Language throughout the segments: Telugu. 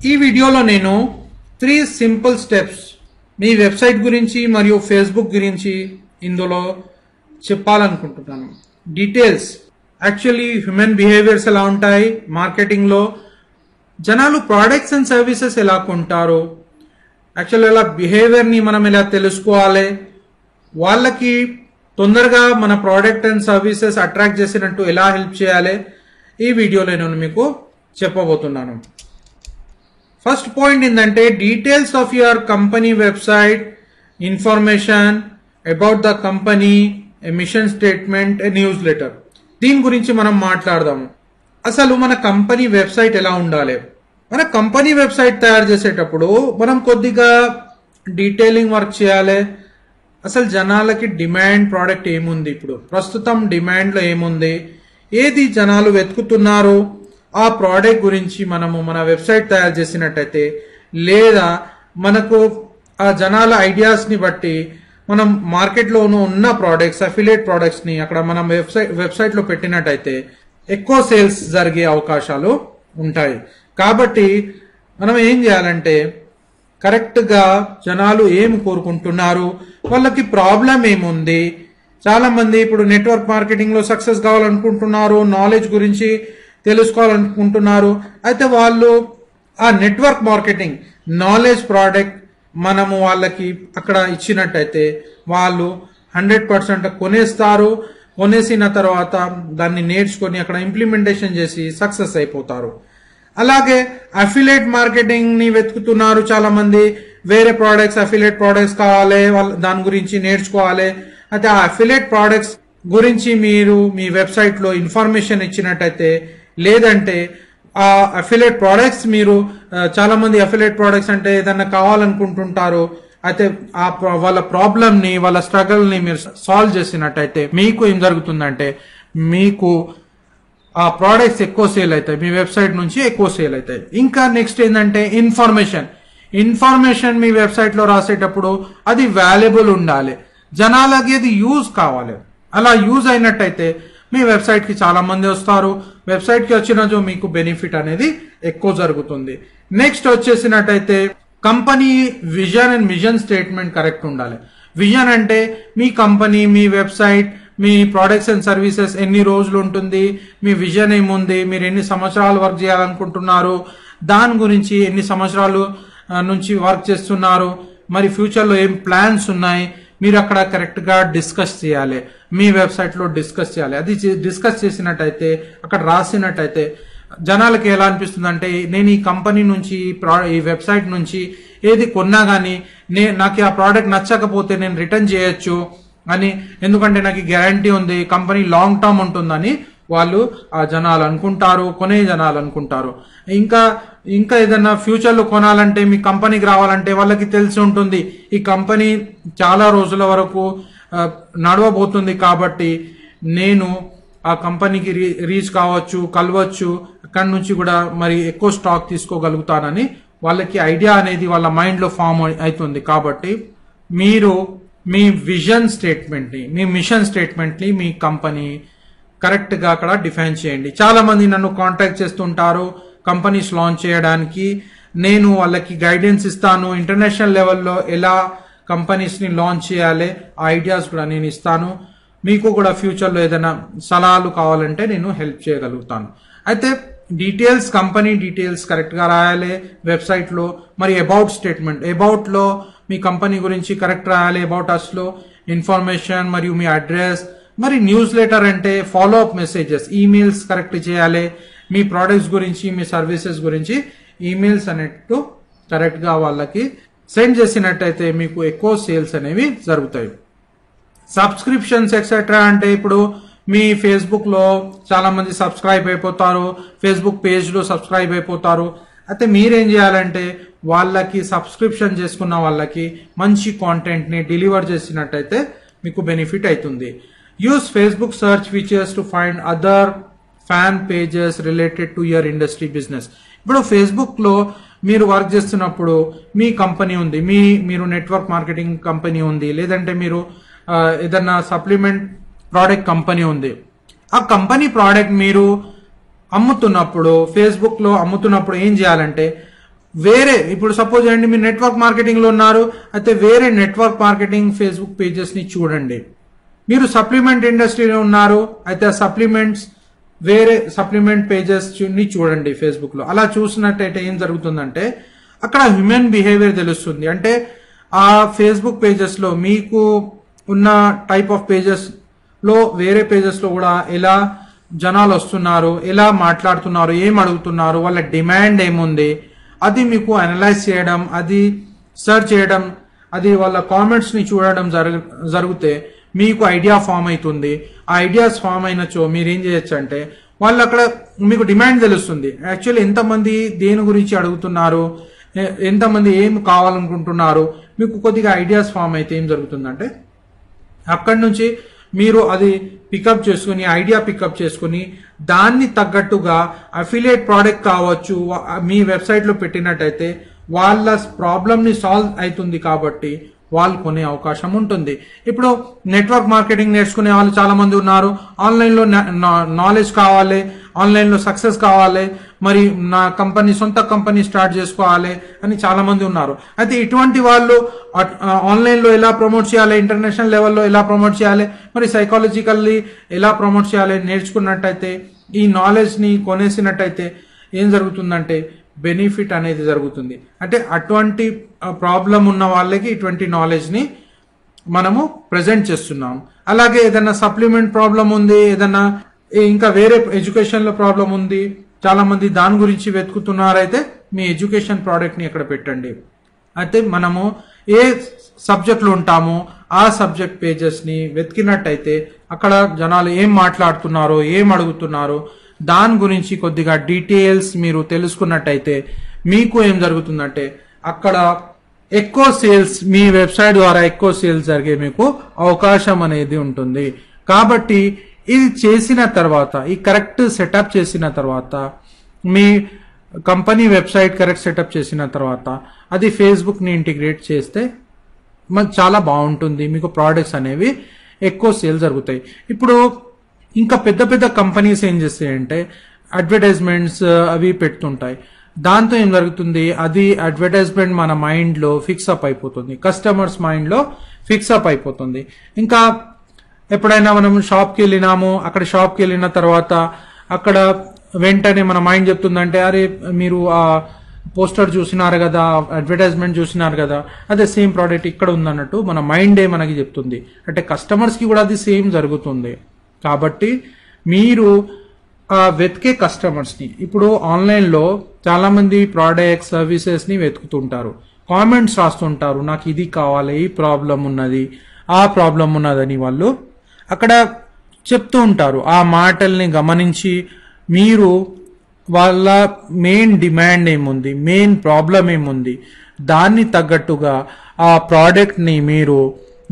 ఈ వీడియోలో నేను 3 సింపుల్ స్టెప్స్ మీ వెబ్సైట్ గురించి మరియు ఫేస్బుక్ గురించి ఇందులో చెప్పాలనుకుంటున్నాను. డీటెయిల్స్ యాక్చువల్లీ హ్యూమన్ బిహేవియర్స్ ఎలా ఉంటాయి, మార్కెటింగ్లో జనాలు ప్రోడక్ట్స్ అండ్ సర్వీసెస్ ఎలా కొంటారు, యాక్చువల్లీ ఎలా బిహేవియర్ని మనం ఎలా తెలుసుకోవాలి, వాళ్ళకి తొందరగా మన ప్రోడక్ట్ అండ్ సర్వీసెస్ అట్రాక్ట్ చేసినట్టు ఎలా హెల్ప్ చేయాలి, ఈ వీడియోలో నేను మీకు చెప్పబోతున్నాను. ఫస్ట్ పాయింట్ ఏంటంటే details of your company website, information about the company, mission statement, news letter. దీని గురించి మనం మాట్లాడదాము. అసలు మన కంపెనీ వెబ్సైట్ ఎలా ఉండాలి? మన కంపెనీ వెబ్సైట్ తయారు చేసేటప్పుడు మనం కొద్దిగా డీటెయిలింగ్ వర్క్ చేయాలి. అసలు జనాలకి డిమాండ్ ప్రోడక్ట్ ఏముంది, ఇప్పుడు ప్రస్తుతం డిమాండ్లో ఏముంది, ఏది జనాలు వెతుకుతున్నారు, ఆ ప్రోడక్ట్ గురించి మనము మన వెబ్సైట్ తయారు చేసినట్టయితే, లేదా మనకు ఆ జనాల ఐడియాస్ని బట్టి మనం మార్కెట్లోనూ ఉన్న ప్రోడక్ట్స్, అఫిలియేట్ ప్రోడక్ట్స్ని అక్కడ మనం వెబ్సైట్లో పెట్టినట్టయితే ఎక్కువ సేల్స్ జరిగే అవకాశాలు ఉంటాయి. కాబట్టి మనం ఏం చేయాలంటే కరెక్ట్గా జనాలు ఏం కోరుకుంటున్నారు, వాళ్ళకి ప్రాబ్లం ఏముంది. చాలా మంది ఇప్పుడు నెట్వర్క్ మార్కెటింగ్లో సక్సెస్ కావాలనుకుంటున్నారు, నాలెడ్జ్ గురించి తెలుసుకోవాలనుకుంటున్నారు. అయితే వాళ్ళు ఆ నెట్వర్క్ మార్కెటింగ్ నాలెడ్జ్ ప్రోడక్ట్ మనము వాళ్ళకి అక్కడ ఇచ్చినట్టయితే వాళ్ళు 100% కొనేస్తారు. కొనేసిన తర్వాత దాన్ని నేర్చుకొని అక్కడ ఇంప్లిమెంటేషన్ చేసి సక్సెస్ అయిపోతారు. అలాగే అఫిలియేట్ మార్కెటింగ్ ని వెతుకుతున్నారు చాలా మంది, వేరే ప్రోడక్ట్స్ అఫిలియేట్ ప్రోడక్ట్స్ కావాలి, దాని గురించి నేర్చుకోవాలి. అయితే ఆ అఫిలియేట్ ప్రోడక్ట్స్ గురించి మీరు మీ వెబ్సైట్ లో ఇన్ఫర్మేషన్ ఇచ్చినట్టయితే, లేదంటే ఆ అఫిలియేట్ ప్రోడక్ట్స్ మీరు చాలా మంది అఫిలియేట్ ప్రోడక్ట్స్ అంటే ఏదన్నా కావాలనుకుంటుంటారు, అయితే ఆ వాళ్ళ ప్రాబ్లమ్ ని, వాళ్ళ స్ట్రగల్ ని మీరు సాల్వ్ చేసినట్టయితే మీకు ఏం జరుగుతుందంటే మీకు ఆ ప్రోడక్ట్స్ ఎక్కువ సేల్ అవుతాయి, మీ వెబ్సైట్ నుంచి ఎక్కువ సేల్ అవుతాయి. ఇంకా నెక్స్ట్ ఏంటంటే ఇన్ఫర్మేషన్ మీ వెబ్సైట్ లో రాసేటప్పుడు అది వాల్యుబుల్ ఉండాలి, జనాలకి అది యూజ్ కావాలి. అలా యూజ్ అయినట్టయితే మీ వెబ్సైట్ కి చాలా మంది వస్తారు, వెబ్సైట్ కి వచ్చిన మీకు బెనిఫిట్ అనేది ఎక్కువ జరుగుతుంది. నెక్స్ట్ వచ్చేసినట్టయితే company vision and mission statement correct ఉండాలి. విజన్ అంటే మీ కంపెనీ, మీ వెబ్సైట్, మీ ప్రొడక్ట్స్ అండ్ సర్వీసెస్ ఎన్ని రోజులు ఉంటుంది, మీ విజన్ ఏముంది, మీరు ఎన్ని సంవత్సరాలు వర్క్ చేయాలనుకుంటున్నారు, దాని గురించి ఎన్ని సంవత్సరాలు నుంచి వర్క్ చేస్తున్నారు, మరి ఫ్యూచర్లో ఏం ప్లాన్స్ ఉన్నాయి, మీరు అక్కడ కరెక్ట్ గా డిస్కస్ చేయాలి, మీ వెబ్సైట్ లో డిస్కస్ చేయాలి. అది డిస్కస్ చేసినట్టయితే, అక్కడ రాసినట్టయితే జనాలకి ఎలా అనిపిస్తుంది అంటే, నేను ఈ కంపెనీ నుంచి, ఈ వెబ్సైట్ నుంచి ఏది కొన్నా గానీ నాకు ఆ ప్రోడక్ట్ నచ్చకపోతే నేను రిటర్న్ చేయొచ్చు అని, ఎందుకంటే నాకు గ్యారంటీ ఉంది, కంపెనీ లాంగ్ టర్మ్ ఉంటుందని వాళ్ళు ఆ జనాలు అనుకుంటారు, కొనే జనాలు అనుకుంటారు. ఇంకా ఏదైనా ఫ్యూచర్ లో కొనాలంటే, మీ కంపెనీకి రావాలంటే వాళ్ళకి తెలిసి ఉంటుంది ఈ కంపెనీ చాలా రోజుల వరకు నడవబోతుంది, కాబట్టి నేను ఆ కంపెనీకి రీచ్ కావచ్చు, కలవచ్చు, అక్కడి నుంచి కూడా మరి ఎక్కువ స్టాక్ తీసుకోగలుగుతానని వాళ్ళకి ఐడియా అనేది వాళ్ళ మైండ్ లో ఫామ్ అవుతుంది. కాబట్టి మీరు మీ విజన్ స్టేట్మెంట్ ని, మీ మిషన్ స్టేట్మెంట్ ని మీ కంపెనీ కరెక్ట్ గా అక్కడ డిఫైన్ చేయండి. చాలా మంది నన్ను కాంటాక్ట్ చేస్తుంటారు కంపెనీస్ లాంచ్ చేయడానికి, నేను వాళ్ళకి గైడెన్స్ ఇస్తాను, ఇంటర్నేషనల్ లెవెల్లో ఎలా కంపెనీస్ ని లాంచ్ చేయాలి ఆ ఐడియాస్ కూడా నేను ఇస్తాను. మీకు కూడా ఫ్యూచర్ లో ఏదైనా సలహాలు కావాలంటే నేను హెల్ప్ చేయగలుగుతాను. అయితే డీటెయిల్స్, కంపెనీ డీటెయిల్స్ కరెక్ట్ గా రాయాలి వెబ్సైట్ లో. మరి అబౌట్ స్టేట్మెంట్, అబౌట్ లో మీ కంపెనీ గురించి కరెక్ట్ రాయాలి, అబౌట్ అస్ లో ఇన్ఫర్మేషన్ మరియు మీ అడ్రస్. మరి న్యూస్ లెటర్ అంటే follow up messages, emails correct చేయాలి, మీ ప్రోడక్ట్స్ గురించి, మీ సర్వీసెస్ గురించి ఈమెయిల్స్ అనేట్టు కరెక్ట్ గా వాళ్ళకి సెండ్ చేసినట్టయితే మీకు ఎక్కువ సేల్స్ అనేవి జరుగుతాయి. సబ్స్క్రిప్షన్స్ ఎక్సెట్రా అంటే ఇప్పుడు మీ ఫేస్బుక్ లో చాలా మంది సబ్స్క్రైబ్ అయిపోతారు, ఫేస్బుక్ పేజ్ లో సబ్స్క్రైబ్ అయిపోతారు. అయితే మీరేం చేయాలంటే వాళ్ళకి సబ్స్క్రిప్షన్ చేసుకున్న వాళ్ళకి మంచి కాంటెంట్ ని డెలివర్ చేసినట్టయితే మీకు బెనిఫిట్ అవుతుంది. Use Facebook search features to find other fan pages related to your industry business. ఇప్పుడు ఫేస్బుక్ లో మీరు వర్క్ చేస్తున్నప్పుడు మీ కంపెనీ ఉంది, మీరు నెట్వర్క్ మార్కెటింగ్ కంపెనీ ఉంది, లేదంటే మీరు ఏదన్నా సప్లిమెంట్ ప్రోడక్ట్ కంపెనీ ఉంది. ఆ కంపెనీ ప్రోడక్ట్ మీరు అమ్ముతున్నప్పుడు, ఫేస్బుక్ లో అమ్ముతున్నప్పుడు ఏం చేయాలంటే వేరే ఇప్పుడు సపోజ్ అండి మీరు నెట్వర్క్ మార్కెటింగ్ లో ఉన్నారు, అయితే వేరే నెట్వర్క్ మార్కెటింగ్ ఫేస్బుక్ పేజెస్ ని చూడండి. మీరు సప్లిమెంట్ ఇండస్ట్రీలో ఉన్నారు, అయితే ఆ సప్లిమెంట్స్ వేరే సప్లిమెంట్ పేజెస్ ని చూడండి ఫేస్బుక్ లో. అలా చూసినట్టయితే ఏం జరుగుతుందంటే అక్కడ హ్యూమన్ బిహేవియర్ తెలుస్తుంది. అంటే ఆ ఫేస్బుక్ పేజెస్ లో మీకు ఉన్న టైప్ ఆఫ్ పేజెస్ లో వేరే పేజెస్ లో కూడా ఎలా జనాలు వస్తున్నారు, ఎలా మాట్లాడుతున్నారు, ఏం అడుగుతున్నారు, వాళ్ళ డిమాండ్ ఏముంది, అది మీకు అనలైజ్ చేయడం, అది సెర్చ్ చేయడం, అది వాళ్ళ కామెంట్స్ ని చూడడం జరిగితే మీకు ఐడియా ఫామ్ అవుతుంది. ఆ ఐడియాస్ ఫామ్ అయినచో మీరు ఏం చేయొచ్చు అంటే వాళ్ళు అక్కడ మీకు డిమాండ్ తెలుస్తుంది. యాక్చువల్లీ ఎంతమంది దేని గురించి అడుగుతున్నారు, ఎంతమంది ఏం కావాలనుకుంటున్నారు, మీకు కొద్దిగా ఐడియాస్ ఫామ్ అయితే ఏం జరుగుతుందంటే అక్కడి నుంచి మీరు అది పికప్ చేసుకుని ఐడియా పికప్ చేసుకుని దాన్ని తగ్గట్టుగా అఫిలియేట్ ప్రోడక్ట్ కావచ్చు మీ వెబ్సైట్ లో పెట్టినట్టయితే వాళ్ళ ప్రాబ్లమ్ ని సాల్వ్ అవుతుంది కాబట్టి వాళ్ళు కొనే అవకాశం ఉంటుంది. ఇప్పుడు నెట్వర్క్ మార్కెటింగ్ నేర్చుకునే వాళ్ళు చాలా మంది ఉన్నారు. ఆన్లైన్ లో నాలెడ్జ్ కావాలి, ఆన్లైన్ లో సక్సెస్ కావాలి, మరి నా కంపెనీ సొంత కంపెనీ స్టార్ట్ చేసుకోవాలి అని చాలా మంది ఉన్నారు. అయితే ఇటువంటి వాళ్ళు ఆన్లైన్ లో ఎలా ప్రమోట్ చేయాలి, ఇంటర్నేషనల్ లెవెల్లో ఎలా ప్రమోట్ చేయాలి, మరి సైకాలజికల్లీ ఎలా ప్రమోట్ చేయాలి నేర్చుకున్నట్టయితే, ఈ నాలెడ్జ్ ని కొనేసినట్టయితే ఏం జరుగుతుందంటే బెనిఫిట్ అనేది జరుగుతుంది. అంటే అటువంటి ప్రాబ్లం ఉన్న వాళ్ళకి ఇటువంటి నాలెడ్జ్ ని మనము ప్రెజెంట్ చేస్తున్నాం. అలాగే ఏదైనా సప్లిమెంట్ ప్రాబ్లం ఉంది, ఏదైనా ఇంకా వేరే ఎడ్యుకేషన్ లో ప్రాబ్లం ఉంది, చాలా మంది దాని గురించి వెతుకుతున్నారైతే మీ ఎడ్యుకేషన్ ప్రోడక్ట్ ని ఇక్కడ పెట్టండి. అయితే మనము ఏ సబ్జెక్ట్ లో ఉంటామో ఆ సబ్జెక్ట్ పేజెస్ ని వెతికినట్టయితే అక్కడ జనాలు ఏం మాట్లాడుతున్నారో, ఏం అడుగుతున్నారో దాని గురించి కొద్దిగా డీటెయిల్స్ మీరు తెలుసుకున్నట్టయితే మీకు ఏం జరుగుతుందంటే అక్కడ ఎక్కువ సేల్స్, మీ వెబ్సైట్ ద్వారా ఎక్కువ సేల్స్ జరిగే మీకు అవకాశం అనేది ఉంటుంది. కాబట్టి ఇది చేసిన తర్వాత, ఈ కరెక్ట్ సెటప్ చేసిన తర్వాత, మీ కంపెనీ వెబ్సైట్ కరెక్ట్ సెటప్ చేసిన తర్వాత అది ఫేస్బుక్ ని ఇంటిగ్రేట్ చేస్తే చాలా బాగుంటుంది. మీకు ప్రోడక్ట్స్ అనేవి ఎక్కువ సేల్ జరుగుతాయి. ఇప్పుడు ఇంకా పెద్ద పెద్ద కంపెనీస్ ఏం చేస్తాయంటే అడ్వర్టైజ్మెంట్స్ అవి పెడుతుంటాయి. దాంతో ఏం జరుగుతుంది, అది అడ్వర్టైజ్మెంట్ మన మైండ్ లో ఫిక్స్ అప్ అయిపోతుంది, కస్టమర్స్ మైండ్ లో ఫిక్స్ అప్ అయిపోతుంది. ఇంకా ఎప్పుడైనా మనం షాప్కి వెళ్ళినాము, అక్కడ షాప్కి వెళ్ళిన తర్వాత అక్కడ వెంటనే మన మైండ్ చెప్తుందంటే అరే మీరు ఆ పోస్టర్ చూసినారు కదా, అడ్వర్టైజ్మెంట్ చూసినారు కదా, అదే సేమ్ ప్రోడక్ట్ ఇక్కడ ఉందన్నట్టు మన మైండే మనకి చెప్తుంది. అంటే కస్టమర్స్ కి కూడా అది సేమ్ జరుగుతుంది. కాబట్టి మీరు వెతికే కస్టమర్స్ ని, ఇప్పుడు ఆన్లైన్ లో చాలా మంది ప్రోడక్ట్స్ సర్వీసెస్ ని వెతుకుతుంటారు, కామెంట్స్ రాస్తుంటారు, నాకు ఇది కావాలి, ఈ ప్రాబ్లం ఉన్నది, ఆ ప్రాబ్లం ఉన్నదని వాళ్ళు అక్కడ చెప్తూ ఉంటారు. ఆ మాటల్ని గమనించి మీరు వాళ్ళ మెయిన్ డిమాండ్ ఏముంది, మెయిన్ ప్రాబ్లం ఏముంది, దాన్ని తగ్గట్టుగా ఆ ప్రోడక్ట్ ని మీరు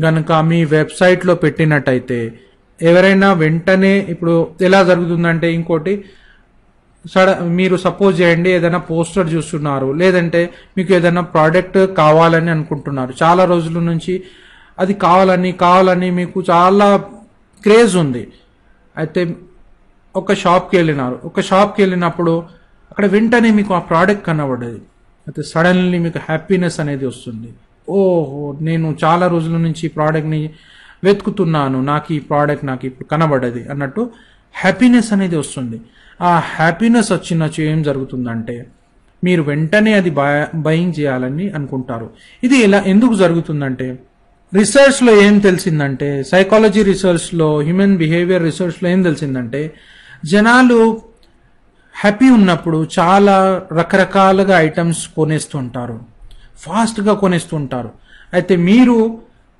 గనక మీ వెబ్సైట్ లో పెట్టినట్టయితే ఎవరైనా వెంటనే, ఇప్పుడు ఎలా జరుగుతుందంటే ఇంకోటి మీరు సపోజ్ చేయండి ఏదైనా పోస్టర్ చూస్తున్నారు, లేదంటే మీకు ఏదైనా ప్రోడక్ట్ కావాలని అనుకుంటున్నారు, చాలా రోజుల నుంచి అది కావాలని మీకు చాలా క్రేజ్ ఉంది. అయితే ఒక షాప్కి వెళ్ళినప్పుడు అక్కడ వెంటనే మీకు ఆ ప్రోడక్ట్ కనబడేది, అయితే సడన్లీ మీకు హ్యాపీనెస్ అనేది వస్తుంది. ఓహో, నేను చాలా రోజుల నుంచి ఈ ప్రోడక్ట్ని వెతుకుతున్నాను, నాకు ఈ ప్రోడక్ట్ నాకు ఇప్పుడు కనబడది అన్నట్టు హ్యాపీనెస్ అనేది వస్తుంది. ఆ హ్యాపీనెస్ వచ్చినచ్చు ఏం జరుగుతుందంటే మీరు వెంటనే అది బయింగ్ చేయాలని అనుకుంటారు. ఇది ఎందుకు జరుగుతుందంటే రీసెర్చ్ లో ఏం తెలిసిందంటే, సైకాలజీ రీసెర్చ్ లో, హ్యూమన్ బిహేవియర్ రీసెర్చ్ లో ఏం తెలిసిందంటే జనాలు హ్యాపీ ఉన్నప్పుడు చాలా రకరకాలుగా ఐటమ్స్ కొనేస్తుంటారు, ఫాస్ట్ గా కొనేస్తుంటారు. అయితే మీరు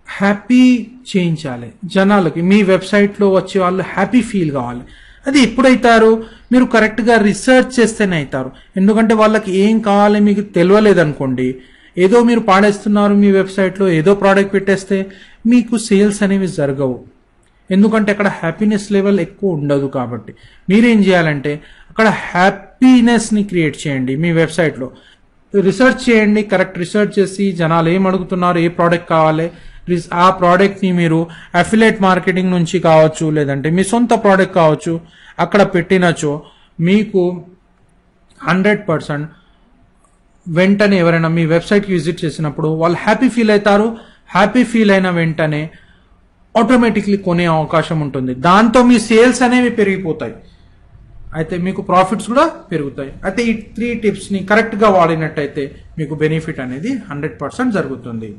హ్యాపీ చేయించాలి జనాలకి, మీ వెబ్సైట్ లో వచ్చే వాళ్ళు హ్యాపీ ఫీల్ కావాలి. అది ఎప్పుడైతారు, మీరు కరెక్ట్ గా రీసెర్చ్ చేస్తేనే అవుతారు. ఎందుకంటే వాళ్ళకి ఏం కావాలి మీకు తెలియలేదనుకోండి, ఏదో మీరు పాడేస్తున్నారు మీ వెబ్సైట్ లో, ఏదో ప్రోడక్ట్ పెట్టేస్తే మీకు సేల్స్ అనేవి జరగవు. ఎందుకంటే అక్కడ హ్యాపీనెస్ లెవెల్ ఎక్కువ ఉండదు. కాబట్టి మీరేం చేయాలంటే అక్కడ హ్యాపీనెస్ ని క్రియేట్ చేయండి. మీ వెబ్సైట్ లో రీసెర్చ్ చేయండి, కరెక్ట్ రీసెర్చ్ చేసి జనాలు ఏం అడుగుతున్నారు, ఏ ప్రోడక్ట్ కావాలి, ఆ ప్రోడక్ట్ ని మీరు అఫిలియేట్ మార్కెటింగ్ నుంచి కావచ్చు, లేదంటే మీ సొంత ప్రోడక్ట్ కావచ్చు, అక్కడ పెట్టినచో మీకు 100% వెంటనే ఎవరైనా మీ వెబ్సైట్కి విజిట్ చేసినప్పుడు వాళ్ళు హ్యాపీ ఫీల్ అవుతారు. హ్యాపీ ఫీల్ అయిన వెంటనే ఆటోమేటిక్లీ కొనే అవకాశం ఉంటుంది. దాంతో మీ సేల్స్ అనేవి పెరిగిపోతాయి, అయితే మీకు ప్రాఫిట్స్ కూడా పెరుగుతాయి. అయితే ఈ 3 టిప్స్ని కరెక్ట్గా వాడినట్టయితే మీకు బెనిఫిట్ అనేది 100% జరుగుతుంది.